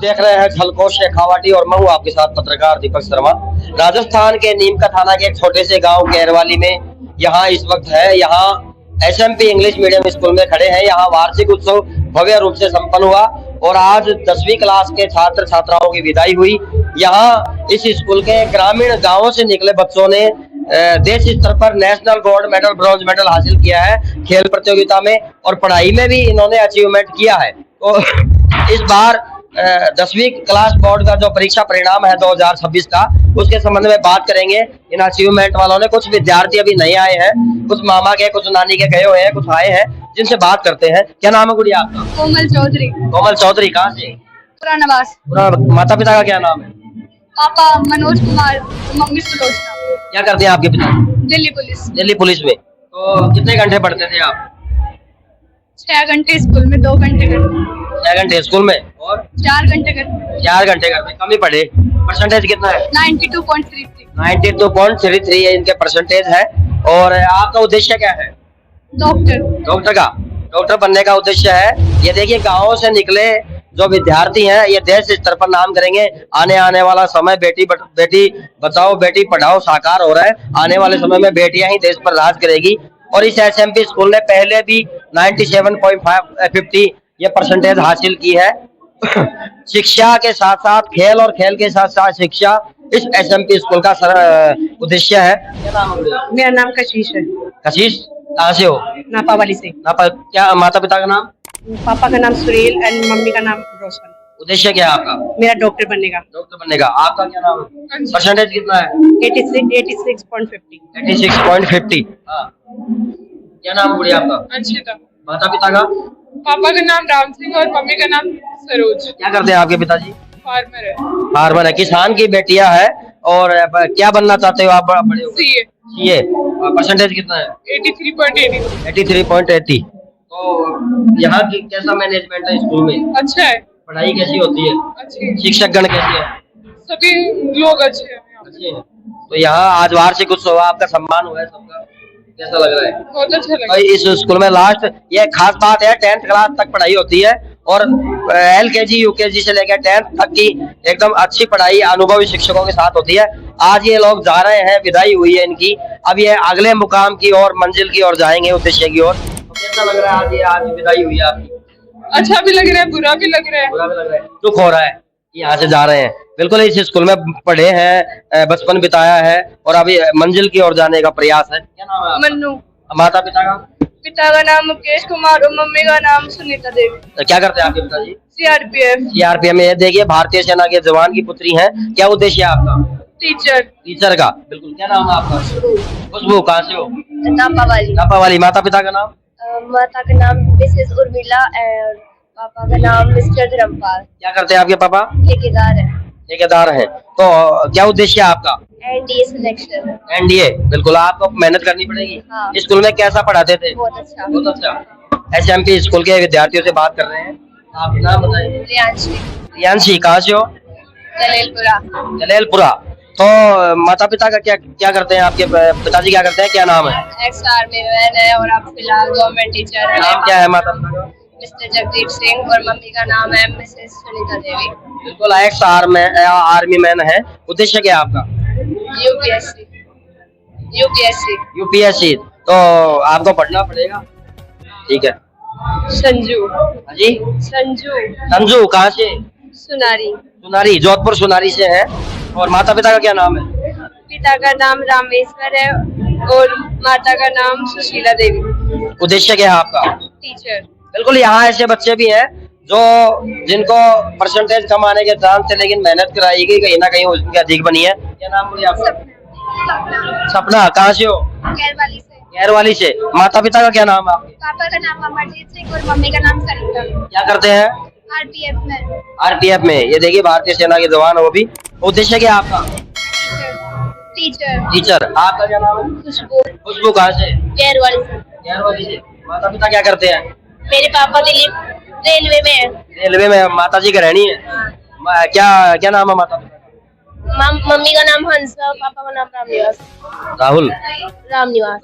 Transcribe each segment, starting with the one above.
देख रहे हैं खलकोट शेखावाटी और मैं हूँ आपके साथ पत्रकार दीपक शर्मा। राजस्थान के नीमका थाना के एक छोटे से गांव केरवाली में यहाँ इस वक्त है। यहाँ एसएमपी इंग्लिश मीडियम स्कूल में खड़े हैं। यहाँ वार्षिक उत्सव भव्य रूप से संपन्न हुआ और आज 10वीं क्लास के छात्र छात्राओं की विदाई हुई। यहाँ इस स्कूल के ग्रामीण गाँवों से निकले बच्चों ने देश स्तर पर national gold medal, bronze medal हासिल किया है खेल प्रतियोगिता में, और पढ़ाई में भी इन्होंने अचीवमेंट किया है। तो इस बार 10वीं क्लास बोर्ड का जो परीक्षा परिणाम है 2026 का, उसके संबंध में बात करेंगे इन अचीवमेंट वालों ने। कुछ विद्यार्थी अभी नहीं आए हैं, कुछ मामा के, कुछ नानी के गए हुए हैं, कुछ आए हैं, जिनसे बात करते हैं। क्या नाम है गुड़िया आपका? कोमल चौधरी। कोमल चौधरी, कहाँ से? पुरानावास। माता पिता का क्या नाम है? पापा मनोज कुमार, मम्मी सुलोचना। क्या करते हैं आपके पिता? दिल्ली पुलिस। दिल्ली पुलिस में। तो कितने घंटे पढ़ते थे आप? 6 घंटे स्कूल में, 2 घंटे घर में। 6 घंटे स्कूल में और 4 घंटे घर में। 4 घंटे घर में। कम ही पढ़े। परसेंटेज कितना है? 92.33। 92.33 इनके परसेंटेज है। और आपका उद्देश्य क्या है? डॉक्टर का डॉक्टर बनने का उद्देश्य है। ये देखिए, गाँव से निकले जो विद्यार्थी हैं ये देश स्तर पर नाम करेंगे। आने वाला समय बेटी बचाओ बेटी पढ़ाओ साकार हो रहा है। आने वाले समय में बेटियां ही देश पर राज करेगी। और इस एसएमपी स्कूल ने पहले भी 97.50 ये परसेंटेज हासिल की है। शिक्षा के साथ साथ खेल और खेल के साथ साथ शिक्षा इस एसएमपी स्कूल का उद्देश्य है। मेरा नाम कशिश है। कशिश, कहाँ से हो? नापावाली से। क्या माता पिता का नाम? पापा का नाम सुनील एंड मम्मी का नाम रोशन। उद्देश्य क्या है आपका? मेरा डॉक्टर बनने का। डॉक्टर बनने का। आपका क्या नाम है? परसेंटेज कितना है? 86.50। 86.50। हाँ। क्या नाम गुड़िया आपका? अंशिता। माता पिता का? पापा का नाम राम सिंह और मम्मी का नाम सरोज। क्या करते हैं आपके पिताजी? फार्मर है। फार्मर है, किसान की बेटियां है। और क्या बनना चाहते हो आप बड़े होकर? सीए। परसेंटेज कितना है? 83.80। तो यहाँ की कैसा मैनेजमेंट है स्कूल में? अच्छा है। पढ़ाई कैसी होती है? अच्छी। शिक्षकगण कैसे है? सभी लोग अच्छे हैं। तो यहाँ आज वार्षिक उत्सव आपका सम्मान हुआ है सबका, कैसा लग रहा है? बहुत अच्छा लगा। इस स्कूल में लास्ट ये खास बात है, 10th क्लास तक पढ़ाई होती है और LKG UKG से लेकर 10th तक की एकदम अच्छी पढ़ाई अनुभवी शिक्षकों के साथ होती है। आज ये लोग जा रहे हैं, विदाई हुई है इनकी। अब ये अगले मुकाम की और मंजिल की ओर जाएंगे, उद्देश्य की ओर। तो कैसा लग रहा है आज विदाई हुई है आपकी? अच्छा भी लग रहा है, बुरा भी लग रहा है। बुरा भी लग रहा है, दुख हो रहा है कि यहाँ से जा रहे हैं। बिल्कुल, इस स्कूल में पढ़े हैं, बचपन बिताया है और अभी मंजिल की ओर जाने का प्रयास है। क्या नाम है? मन्नू। माता पिता का? पिता का नाम मुकेश कुमार और मम्मी का नाम सुनीता देवी। तो क्या करते हैं आपके पिताजी? CRPF में। ये देखिए, भारतीय सेना के जवान की पुत्री हैं। क्या उद्देश्य है आपका? टीचर का। बिल्कुल। क्या नाम है आपका? खुशबू, कहाँ से हो? नापावाली। माता पिता का नाम? माता का नाम मिसेस उर्मिला और पापा का नाम मिस्टर धर्मपाल। क्या करते हैं आपके पापा? ठेकेदार हैं। तो क्या उद्देश्य है आपका? NDA selection. NDA। बिल्कुल, आपको मेहनत करनी पड़ेगी। हाँ। स्कूल में कैसा पढ़ाते थे? बहुत अच्छा। बहुत अच्छा। एसएमपी स्कूल के विद्यार्थियों से बात कर रहे हैं। आप नाम बताइए। रियांशी, कहाँ से हो? जलेलपुरा। तो माता पिता का क्या करते हैं आपके पिताजी? क्या करते हैं? क्या नाम है? एक्स आर्मी मैन है और आप फिलहाल गवर्नमेंट टीचर है। नाम क्या है माता पिता का? मिस्टर जगदीप सिंह और मम्मी का नाम है मिसेस सुनीता देवी। बिल्कुल, एक्स आर्मी मैन है। उद्देश्य क्या है आपका? यूपीएससी। तो आपको पढ़ना पड़ेगा। ठीक है। संजू। जी? संजू, कहाँ से? सुनारी, जोधपुर सुनारी से है। और माता पिता का क्या नाम है? पिता का नाम रामेश्वर है और माता का नाम सुशीला देवी। उद्देश्य क्या है आपका? टीचर। बिल्कुल, यहाँ ऐसे बच्चे भी हैं जिनको परसेंटेज कम आने के चांस थे, लेकिन मेहनत कराई गई, कहीं ना कहीं उनकी अधिक बनी है। क्या नाम बोलिए आपका? सपना, कहाँ से हो? गैरवाली से। माता पिता का क्या नाम है आपके? पापा का नाम अमरजीत सिंह और मम्मी का नाम सरिता। क्या करते हैं? RPF में। ये देखिए, भारतीय सेना के जवान हो भी। उद्देश्य क्या है आपका? टीचर। आपका क्या नाम है? खुशबू, कहाँ से? गैरवाली से। माता पिता क्या करते हैं? मेरे पापा रेलवे में है। रेलवे में। माता जी गृहिणी है। हाँ। क्या नाम है माता पिता? मम्मी का नाम हंस और पापा का नाम रामनिवास। राहुल।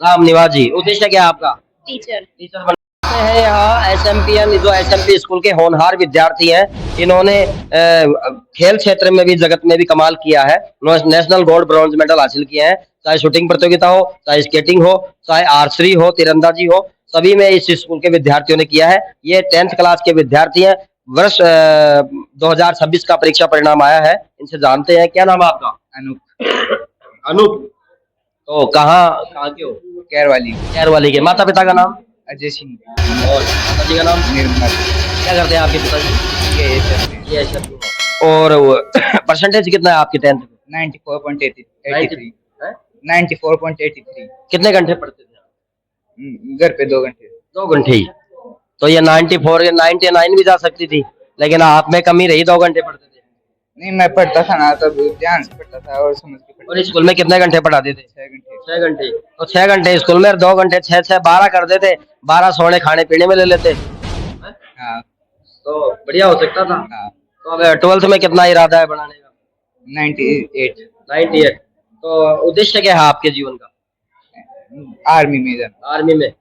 रामनिवास जी। उद्देश्य क्या है आपका? टीचर। टीचर हैं यहाँ SMPN, जो SMP स्कूल के होनहार विद्यार्थी हैं, इन्होंने खेल क्षेत्र में भी, जगत में भी कमाल किया है। नेशनल गोल्ड ब्रॉन्ज मेडल हासिल किए हैं, चाहे शूटिंग प्रतियोगिता हो, चाहे स्केटिंग हो, चाहे आर्चरी हो, तीरंदाजी हो, सभी में इस स्कूल के विद्यार्थियों ने किया है। ये 10th क्लास के विद्यार्थी हैं। वर्ष 2026 का परीक्षा परिणाम आया है, इनसे जानते हैं। क्या नाम है आपका? अनूप। अनूप। तो कहाँ के हो? कैरवाली के। माता पिता का नाम? अजय सिंह। और पिताजी का नाम? निर्मल। क्या करते हैं आपके पिताजी? ये और परसेंटेज कितना है आपके 10th में? 94.83। 94.83। कितने घंटे पढ़ते थे? घर पे 2 घंटे। 2 घंटे ही। तो ये 94 या 99 भी जा सकती थी, लेकिन आप में कमी रही, 2 घंटे पढ़ते थे। नहीं, मैं पढ़ता था ना, तब ध्यान से पढ़ता था और समझ के पढ़ता और स्कूल में कितने घंटे पढ़ाते थे? 6 घंटे। 6 घंटे। तो 6 घंटे स्कूल में, 2 घंटे 6 12 कर देते, 12 सोने खाने पीने में ले लेते। हाँ तो बढ़िया हो सकता था। हाँ। तो अब 12th में कितना इरादा है बढ़ाने का? 98। तो उद्देश्य क्या है आपके जीवन का? आर्मी में जाना। आर्मी में?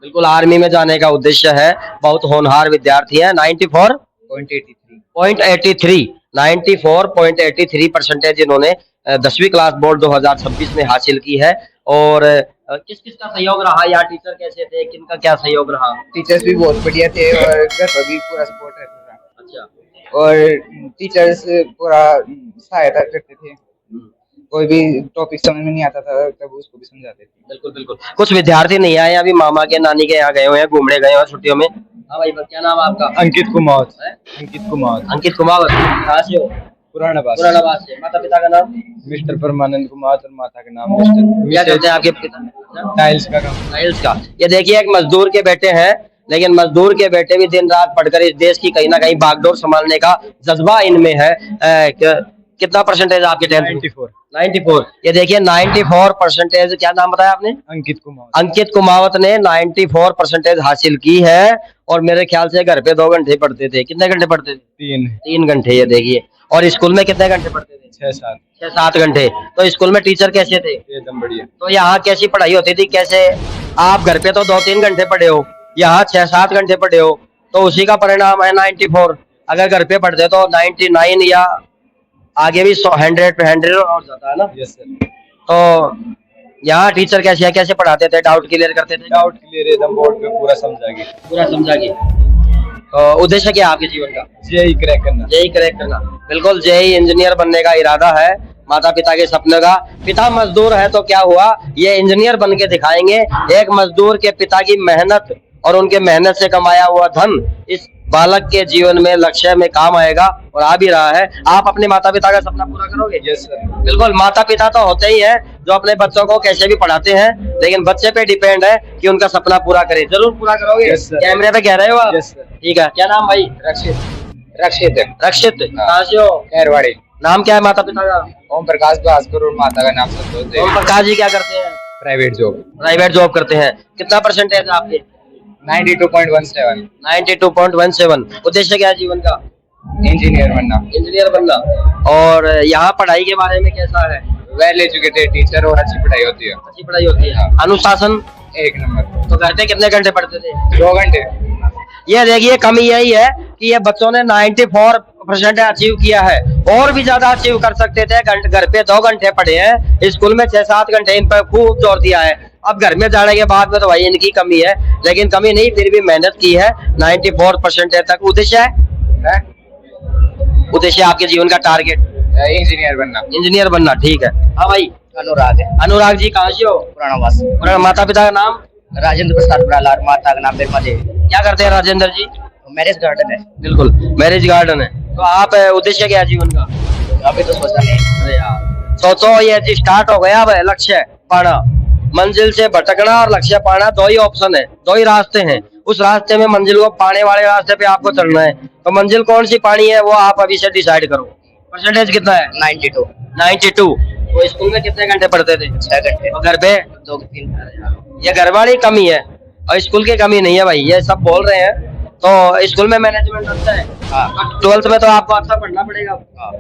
बिल्कुल, आर्मी में जाने का उद्देश्य है। बहुत होनहार विद्यार्थी है। 94.83 94.83 परसेंटेज इन्होंने 10वीं क्लास बोर्ड 2026 में हासिल की है। और किस किस का सहयोग रहा? या टीचर कैसे थे, किनका क्या सहयोग रहा? टीचर्स भी बहुत बढ़िया थे और घर पर भी पूरा सपोर्ट रहता था। अच्छा। और टीचर्स पूरा सहायता करते थे। कोई भी टॉपिक समझ में नहीं आता था तब उसको भी समझाते थे। बिल्कुल बिल्कुल। कुछ विद्यार्थी नहीं आए, अभी मामा के नानी के यहाँ गए हुए हैं, घूमने गए हैं छुट्टियों में। हाँ भाई, क्या नाम है आपका? अंकित कुमार। अंकित कुमार। कहाँ से हो? पुरानाबाद से। माता पिता का नाम? मिस्टर परमानंद कुमार और माता का नाम मिस्टर। क्या करते हैं आपके पिता? टाइल्स का काम। टाइल्स का। ये देखिए, एक मजदूर के बेटे हैं, लेकिन मजदूर के बेटे भी दिन रात पढ़कर इस देश की कहीं ना कहीं बागडोर संभालने का जज्बा इनमें है। कितना परसेंटेज आपके 10th? 94। ये देखिए, 94 परसेंटेज। क्या नाम बताया आपने? अंकित कुमावत ने 94 परसेंटेज हासिल की है। और मेरे ख्याल से घर पे 2 घंटे पढ़ते थे। कितने घंटे पढ़ते थे? 3 घंटे। ये देखिए। और स्कूल में कितने घंटे पढ़ते थे? 6-7 घंटे। तो स्कूल में टीचर कैसे थे? एकदम बढ़िया। तो यहाँ कैसी पढ़ाई होती थी, कैसे? आप घर पे तो 2-3 घंटे पढ़े हो, यहाँ 6-7 घंटे पढ़े हो, तो उसी का परिणाम है 94। अगर घर पे पढ़ते तो 99 या आगे भी 100 पे 100 और जाता है ना। Yes sir. तो यहाँ टीचर कैसे पढ़ाते थे? डाउट क्लियर करते थे? डाउट क्लियर एकदम बोर्ड पे पूरा समझा के। तो उद्देश्य क्या है आपके जीवन का? जेई क्रैक करना। बिल्कुल, जेई इंजीनियर बनने का इरादा है माता पिता के सपने का। पिता मजदूर है तो क्या हुआ, ये इंजीनियर बन के दिखाएंगे। एक मजदूर के पिता की मेहनत और उनके मेहनत से कमाया हुआ धन इस बालक के जीवन में, लक्ष्य में काम आएगा, और आ भी रहा है। आप अपने माता पिता का सपना पूरा करोगे? Yes sir. बिल्कुल। माता पिता तो होते ही हैं जो अपने बच्चों को कैसे भी पढ़ाते हैं, लेकिन बच्चे पे डिपेंड है कि उनका सपना पूरा करे। जरूर पूरा करोगे? Yes sir. कैमरे पे कह रहे हो आप? Yes sir. ठीक है। क्या नाम भाई? रक्षित। कहाँ से हो? खैरवाड़ी। नाम क्या है माता पिता का? ओम प्रकाश भास्कर और माता का नाम संतोष देवी। ओम प्रकाश जी क्या करते हैं? प्राइवेट जॉब करते हैं। कितना परसेंटेज है आपके? 92.17। 92.17। उद्देश्य क्या है जीवन का? इंजीनियर बनना। और यहाँ पढ़ाई के बारे में कैसा है? वेल एजुकेटेड टीचर और अच्छी पढ़ाई होती है। अच्छी पढ़ाई होती है। अनुशासन 1 नंबर। तो कहते कितने घंटे पढ़ते थे? 2 घंटे। ये देखिए, कमी यही है कि ये बच्चों ने 94% अचीव किया है। और भी ज्यादा अचीव कर सकते थे। घर पे 2 घंटे पढ़े हैं, स्कूल में 6-7 घंटे इन पर खूब जोर दिया है। अब घर में जाने के बाद में तो भाई इनकी कमी है, लेकिन कमी नहीं, फिर भी मेहनत की है। 94% तक उद्देश्य है। उद्देश्य आपके जीवन का टारगेट? इंजीनियर बनना। ठीक है। हाँ भाई। अनुराग जी कहाँ से हो? पुराना। माता पिता का नाम? राजेंद्र प्रसाद बराला, माता का नाम बिरमा देवी। क्या करते हैं राजेंद्र जी? मैरिज गार्डन है। बिल्कुल, मैरिज गार्डन है। तो आप उद्देश्य क्या है जीवन का? अभी तो सोचा नहीं। अरे यार, सोचो, ये जी स्टार्ट हो गया। अब लक्ष्य पाना, मंजिल से भटकना और लक्ष्य पाना, 2 ही ऑप्शन है, 2 ही रास्ते हैं। उस रास्ते में मंजिल को पाने वाले रास्ते पे आपको चलना है। तो मंजिल कौन सी पानी है वो आप अभी से डिसाइड करो। परसेंटेज कितना है? 92। तो स्कूल में कितने घंटे पढ़ते थे? 6 घंटे। और घर पे? 2-3। ये घर वाली कमी है और स्कूल की कमी नहीं है भाई, ये सब बोल रहे हैं। तो स्कूल में मैनेजमेंट अच्छा है। हाँ। 12th में तो आपको अच्छा पढ़ना पड़ेगा। हाँ।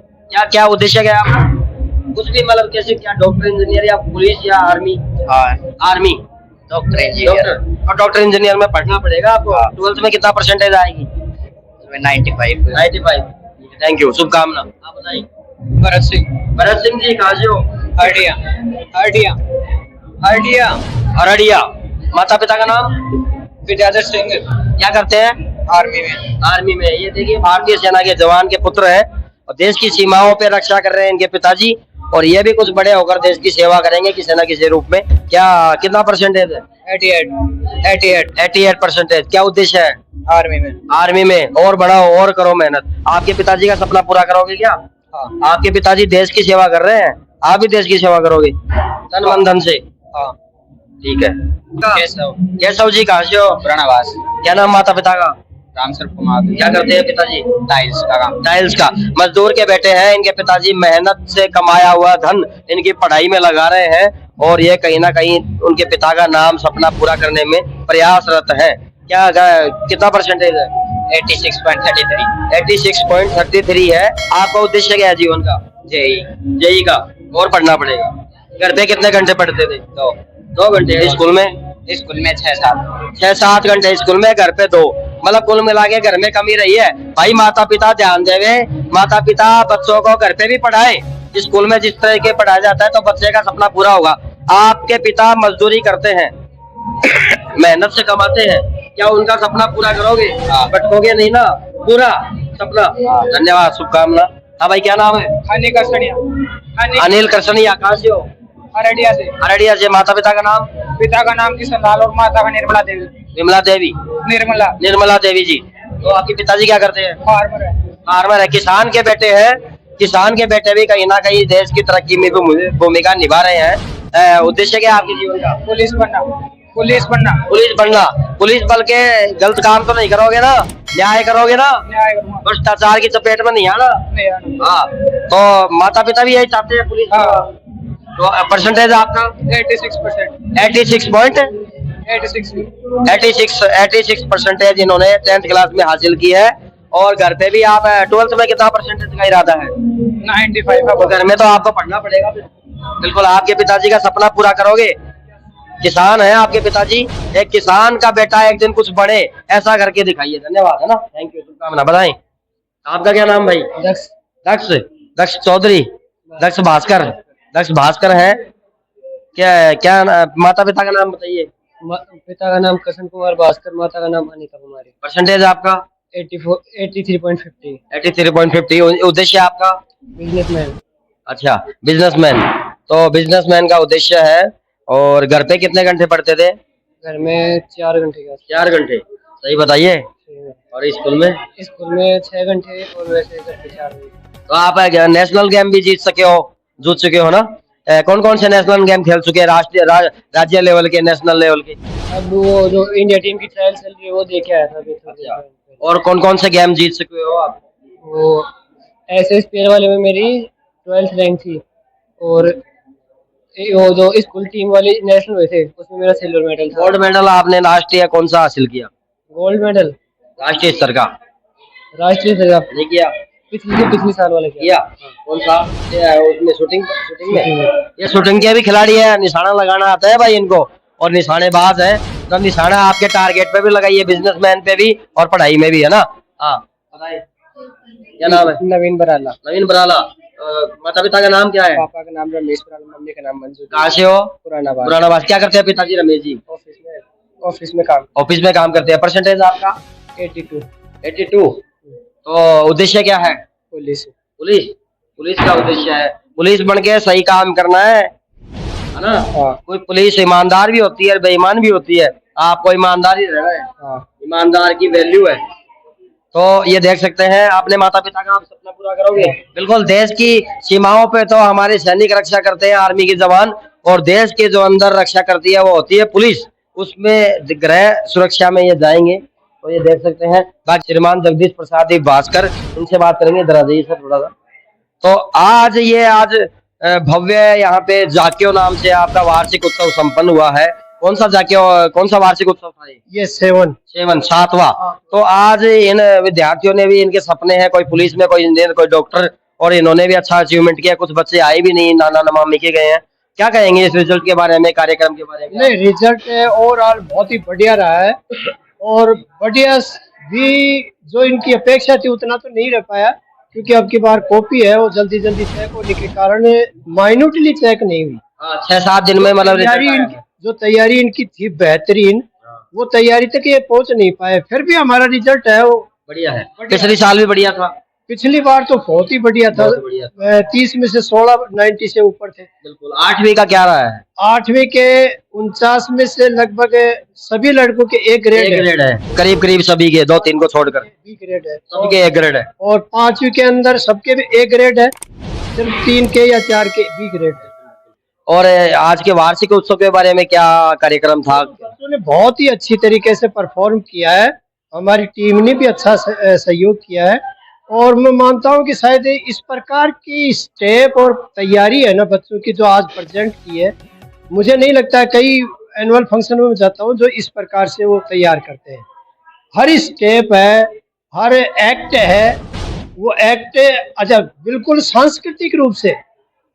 क्या उद्देश्य क्या है आपका? कुछ भी, मतलब कैसे, क्या डॉक्टर, इंजीनियर या पुलिस या आर्मी? हाँ। आर्मी। डॉक्टर इंजीनियर डॉक्टर, और डॉक्टर इंजीनियर में पढ़ना पड़ेगा आपको। 12th में कितना परसेंटेज आएगी? 95। 95। थैंक यू, शुभकामना। आप बताइए। भरत सिंह भरत सिंह जी कहाँ से हो? हरडिया हरडिया हरडिया अररिया। माता पिता का नाम? विद्याधर सिंह क्या करते हैं? आर्मी में। आर्मी में। ये देखिए भारतीय सेना के जवान के पुत्र हैं और देश की सीमाओं पे रक्षा कर रहे हैं इनके पिताजी, और ये भी कुछ बड़े होकर देश की सेवा करेंगे किसी न किसी रूप में। क्या कितना परसेंटेज है? 88 88%। क्या उद्देश्य है? आर्मी में। आर्मी में। और बढ़ाओ और करो मेहनत। आपके पिताजी का सपना पूरा करोगे क्या? हाँ आपके पिताजी देश की सेवा कर रहे हैं, आप भी देश की सेवा करोगे तन मन धन से? हाँ। ठीक है। केशव केशव जी कहाँ से हो? पुरानावास। क्या नाम माता पिता का? रामसर कुमार। क्या करते हैं पिताजी? टाइल्स का काम। टाइल्स का। मजदूर के बेटे हैं इनके पिताजी, मेहनत से कमाया हुआ धन इनकी पढ़ाई में लगा रहे हैं, और ये कहीं ना कहीं उनके पिता का नाम सपना पूरा करने में प्रयासरत है। क्या कितना परसेंटेज है? 86.33। 86.33 है। आपका उद्देश्य क्या है जीवन का? जेई का। और पढ़ना पड़ेगा। घर पे कितने घंटे पढ़ते थे? 2 घंटे। स्कूल में? स्कूल में 6-7। 6-7 घंटे स्कूल में, घर पे 2। मतलब कुल मिला के घर में कमी रही है। भाई माता पिता ध्यान देवे, माता पिता बच्चों को घर पे भी पढ़ाए। स्कूल में जिस तरह के पढ़ाया जाता है तो बच्चे का सपना पूरा होगा। आपके पिता मजदूरी करते हैं, मेहनत से कमाते हैं, क्या उनका सपना पूरा करोगे? भटकोगे नहीं ना? पूरा सपना। धन्यवाद, शुभकामना। हाँ भाई, क्या नाम है? अनिल कृष्णिया। अनिल कृष्णिया। कहाँ से हो? अररिया से। अररिया से। माता पिता का नाम? पिता का नाम किशन लाल और माता का निर्मला देवी। विमला देवी। निर्मला देवी जी। तो आपके पिताजी क्या करते हैं? फार्मर है। फार्मर है। किसान के बेटे हैं। किसान के बेटे भी कहीं ना कहीं देश की तरक्की में भी भूमिका निभा रहे हैं। उद्देश्य क्या है आपके जीवन का? पुलिस बनना। पुलिस बनना। पुलिस बनना। पुलिस बल के गलत काम तो नहीं करोगे ना? न्याय करोगे ना? न्याय करूंगा। भ्रष्टाचार की चपेट में नहीं आना। नहीं आना। हाँ, तो माता पिता भी यही चाहते हैं पुलिस। हाँ। तो परसेंटेज आपका? 86%। 86 परसेंटेज इन्होंने 10th क्लास में हासिल की है। और घर पे भी आप 12th में कितना परसेंटेज का इरादा है? 95। तो घर में तो आपको पढ़ना पड़ेगा। बिल्कुल आपके पिताजी का सपना पूरा करोगे। किसान है आपके पिताजी, एक किसान का बेटा एक दिन कुछ बने, ऐसा करके दिखाइए। धन्यवाद, है ना? थैंक यू, शुभकामना। बताएं आपका क्या नाम भाई? दक्ष। दक्ष। दक्ष चौधरी। दक्ष भास्कर। दक्ष भास्कर है। क्या माता पिता का नाम बताइए? पिता का नाम कृष्ण कुमार भास्कर, माता का नाम अनिता कुमारी। परसेंटेज आपका? 83.50। 83.50। उद्देश्य आपका? बिजनेसमैन। अच्छा, बिजनेसमैन। तो बिजनेसमैन का उद्देश्य है। और घर पे कितने घंटे पढ़ते थे? घर में 4 घंटे का। 4 घंटे। सही बताइए। और स्कूल में? स्कूल में 6 घंटे और वैसे घर पे 4 घंटे। तो आप नेशनल गेम भी जीत चुके हो ना? कौन कौन से नेशनल गेम खेल चुके हैं? राष्ट्रीय राज्य लेवल के, नेशनल लेवल के? अब वो जो इंडिया टीम की ट्रायल चल रही है वो देखे आया था अभी। अच्छा। और कौन कौन से गेम जीत चुके हो आप? वो SSPL वाले में मेरी 12th रैंक थी, और वो जो स्कूल टीम वाले नेशनल हुए थे उसमें मेरा सिल्वर मेडल था। गोल्ड मेडल आपने राष्ट्रीय कौन सा हासिल किया? गोल्ड मेडल राष्ट्रीय स्तर का? राष्ट्रीय स्तर का नहीं किया? पिछले साल वाला किया। कौन सा? उसमें शूटिंग में? ये शूटिंग के भी खिलाड़ी है, निशाना लगाना आता है भाई इनको, और निशानेबाज है। तो निशाना आपके टारगेट पे भी लगाइए, बिजनेसमैन पे भी और पढ़ाई में भी, है ना? हाँ बताइए, क्या नाम है? नवीन बराला। नवीन बराला। माता पिता का नाम क्या है? पापा का नाम रमेश बराला, मम्मी का नाम मंजू। कहाँ से हो? पुरानावास। पुरानावास। क्या करते हैं पिताजी रमेश जी? ऑफिस में काम। ऑफिस में काम करते हैं। परसेंटेज आपका? 82। तो उद्देश्य क्या है? पुलिस। पुलिस का उद्देश्य है पुलिस बन के सही काम करना है ना? हाँ। कोई पुलिस ईमानदार भी होती है, बेईमान भी होती है। आपको ईमानदार ही रहना है। हाँ। ईमानदार की वैल्यू है। तो ये देख सकते हैं, अपने माता पिता का आप सपना पूरा करोगे। बिल्कुल। देश की सीमाओं पे तो हमारे सैनिक रक्षा करते हैं, आर्मी के जवान, और देश के जो अंदर रक्षा करती है वो होती है पुलिस। उसमें गृह सुरक्षा में ये जाएंगे। तो ये देख सकते हैं बाकी श्रीमान जगदीश प्रसाद भास्कर, उनसे बात करेंगे। इधर आ जाइए सर थोड़ा सा। तो आज भव्य यहाँ पे जाकियो नाम से आपका वार्षिक उत्सव संपन्न हुआ है। कौन सा वार्षिक उत्सव था ये? 7वां। तो आज इन विद्यार्थियों ने भी, इनके सपने हैं, कोई पुलिस में, कोई इंजीनियर, कोई डॉक्टर, और इन्होंने भी अच्छा अचीवमेंट किया। कुछ बच्चे आए भी नहीं, नाना नमामि के गए हैं। क्या कहेंगे इस रिजल्ट के बारे में, कार्यक्रम के बारे में? नहीं, रिजल्ट ओवरऑल बहुत ही बढ़िया रहा है और बढ़िया भी जो इनकी अपेक्षा थी उतना तो नहीं रह पाया, क्योंकि अब की बार कॉपी है वो जल्दी जल्दी चेक होने के कारण माइन्यूटली चेक नहीं हुई। 6-7 दिन में मतलब जो तैयारी इनकी थी बेहतरीन, वो तैयारी तक ये पहुंच नहीं पाए, फिर भी हमारा रिजल्ट है वो बढ़िया है। पिछले साल भी बढ़िया था। पिछली बार तो बहुत ही बढ़िया था, 30 में से 16 90 से ऊपर थे। बिल्कुल। 8वीं का क्या रहा है? 8वीं के 49 में से लगभग सभी लड़कों के A ग्रेड है, करीब करीब सभी के, 2-3 को छोड़कर B ग्रेड है, सभी के A ग्रेड है। और 5वीं के अंदर सबके भी A ग्रेड है, सिर्फ 3 के या 4 के B ग्रेड है। और आज के वार्षिक उत्सव के बारे में क्या कार्यक्रम था? बच्चों ने बहुत ही अच्छी तरीके से परफॉर्म किया है, हमारी टीम ने भी अच्छा सहयोग किया है और मैं मानता हूं कि शायद इस प्रकार की स्टेप और तैयारी है ना बच्चों की जो आज प्रेजेंट की है, मुझे नहीं लगता है कई एनुअल फंक्शन में जाता हूं जो इस प्रकार से वो तैयार करते हैं। हर स्टेप है, हर एक्ट है, वो एक्ट अच्छा बिल्कुल सांस्कृतिक रूप से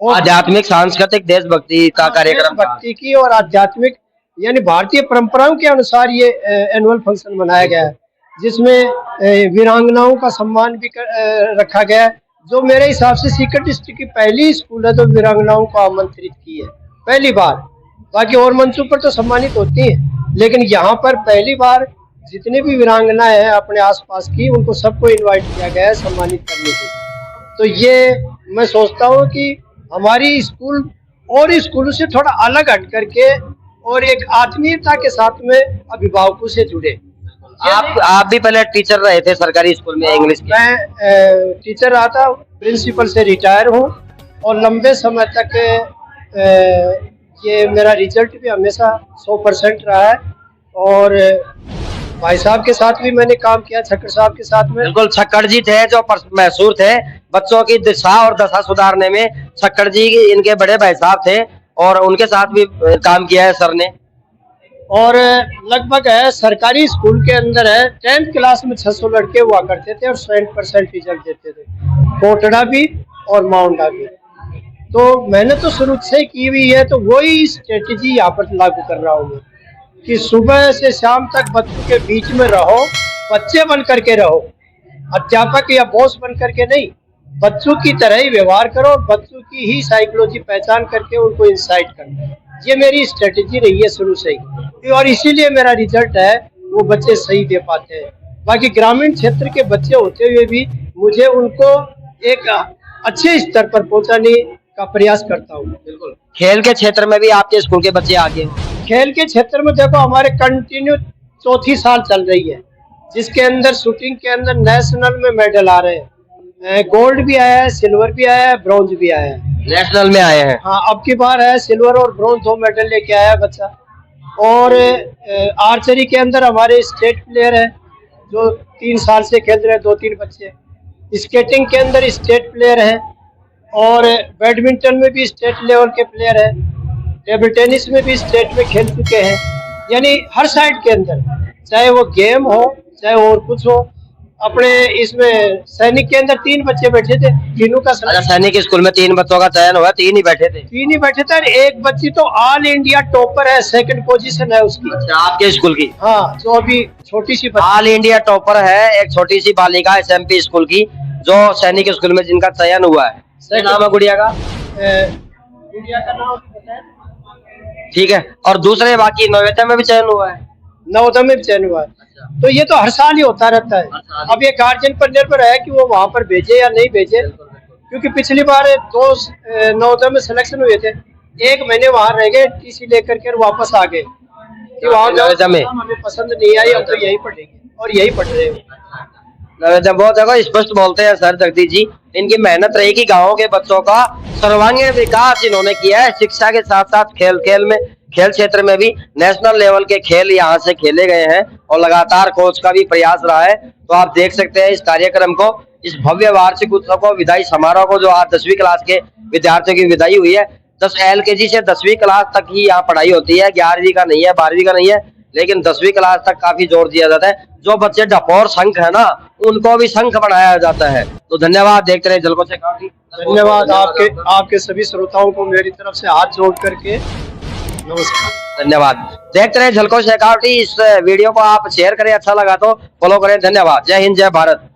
और आध्यात्मिक, सांस्कृतिक, देशभक्ति का कार्यक्रम, भक्ति की और आध्यात्मिक यानी भारतीय परंपराओं के अनुसार ये एनुअल फंक्शन मनाया गया है, जिसमें वीरांगनाओं का सम्मान भी रखा गया है, जो मेरे हिसाब से सीकर डिस्ट्रिक्ट की पहली स्कूल है तो वीरांगनाओं को आमंत्रित की है पहली बार। बाकी और मंचों पर तो सम्मानित होती है, लेकिन यहाँ पर पहली बार जितनी भी वीरांगना है अपने आसपास की, उनको सबको इनवाइट किया गया है सम्मानित करने के। तो ये मैं सोचता हूँ कि हमारी स्कूल और स्कूलों से थोड़ा अलग हट करके और एक आत्मीयता के साथ में अभिभावकों से जुड़े। आप भी पहले टीचर रहे थे सरकारी स्कूल में इंग्लिश के? मैं टीचर रहा था, प्रिंसिपल से रिटायर हूँ और लंबे समय तक ये मेरा रिजल्ट भी हमेशा 100% रहा है और भाई साहब के साथ भी मैंने काम किया, छक्कर साहब के साथ में। बिल्कुल, छक्कर जी थे जो मशहूर थे बच्चों की दिशा और दशा सुधारने में। छक्कर जी इनके बड़े भाई साहब थे और उनके साथ भी काम किया है सर ने। और लगभग है सरकारी स्कूल के अंदर है 10th क्लास में 600 लड़के हुआ करते थे और 100% रिजल्ट देते थे, कोटड़ा भी और माउंटा भी। तो मैंने तो शुरू से की हुई है, तो वही स्ट्रेटेजी यहाँ पर लागू कर रहा हूँ कि सुबह से शाम तक बच्चों के बीच में रहो, बच्चे बन करके रहो, अध्यापक या बॉस बन करके नहीं, बच्चों की तरह ही व्यवहार करो, बच्चों की ही साइकोलॉजी पहचान करके उनको इंसाइट करना। ये मेरी स्ट्रेटेजी रही है शुरू से ही और इसीलिए मेरा रिजल्ट है वो बच्चे सही दे पाते हैं। बाकी ग्रामीण क्षेत्र के बच्चे होते हुए भी मुझे उनको एक अच्छे स्तर पर पहुंचाने का प्रयास करता हूँ। बिल्कुल। खेल के क्षेत्र में भी आपके स्कूल के बच्चे आगे हैं? खेल के क्षेत्र में देखो हमारे कंटिन्यू 4थी साल चल रही है, जिसके अंदर शूटिंग के अंदर नेशनल में मेडल आ रहे हैं, गोल्ड भी आया है, सिल्वर भी आया है, ब्रॉन्ज भी आया है। नेशनल में आए हैं? हाँ, अब की बार है सिल्वर और ब्रॉन्ज 2 मेडल लेके आया है बच्चा। और आर्चरी के अंदर हमारे स्टेट प्लेयर है जो 3 साल से खेल रहे हैं, 2-3 बच्चे। स्केटिंग के अंदर स्टेट प्लेयर है और बैडमिंटन में भी स्टेट लेवल के प्लेयर है, टेबल टेनिस में भी स्टेट में खेल चुके हैं। यानी हर साइड के अंदर, चाहे वो गेम हो चाहे और कुछ हो। अपने इसमें सैनिक के अंदर 3 बच्चे बैठे थे, तीनों का सैनिक स्कूल में 3 बच्चों का चयन हुआ, 3 ही बैठे थे? 3 ही बैठे थे। एक बच्ची तो ऑल इंडिया टॉपर है, 2nd पोजीशन है उसकी। अच्छा, आपके स्कूल की? हाँ, जो अभी छोटी सी ऑल इंडिया टॉपर है एक छोटी सी बालिका SMP स्कूल की, जो सैनिक स्कूल में जिनका चयन हुआ है। क्या नाम है गुड़िया का? गुड़िया का नाम बताएं। ठीक है। और दूसरे बाकी नवोदय में भी चयन हुआ है? नवोदय में भी चयन हुआ है। तो ये तो हर साल ही होता रहता है। अब ये गार्जियन पर निर्भर है कि वो वहाँ पर भेजे या नहीं भेजे, क्योंकि पिछली बार 2 नवोदय में सिलेक्शन हुए थे, 1 महीने वहाँ रह गए, TC लेकर के वापस आ गए कि वहाँ में हमें पसंद नहीं आई, हम तो यही पढ़ेंगे और यही पढ़ रहे हैं। नवोदय बहुत जगह स्पष्ट बोलते हैं सर जगदीश जी, इनकी मेहनत रही कि गाँव के बच्चों का सर्वांगीण विकास इन्होंने किया है। शिक्षा के साथ साथ खेल क्षेत्र में भी नेशनल लेवल के खेल यहाँ से खेले गए हैं और लगातार कोच का भी प्रयास रहा है। तो आप देख सकते हैं इस कार्यक्रम को, इस भव्य वार्षिक उत्सव को, विदाई समारोह को, जो आज 10वीं क्लास के विद्यार्थियों की विदाई हुई है। 10 LKG से 10वीं क्लास तक ही यहाँ पढ़ाई होती है, 11वीं का नहीं है, 12वीं का नहीं है। लेकिन 10वीं क्लास तक काफी जोर दिया जाता है। जो बच्चे डपोर शंख है ना, उनको भी शंख बनाया जाता है। तो धन्यवाद, देखते रहे जलकों से काफी धन्यवाद आपके सभी श्रोताओं को मेरी तरफ से हाथ जोड़ करके नमस्कार। धन्यवाद। देखते रहे झलको शेखावटी। इस वीडियो को आप शेयर करें, अच्छा लगा तो फॉलो करें। धन्यवाद। जय हिंद, जय भारत।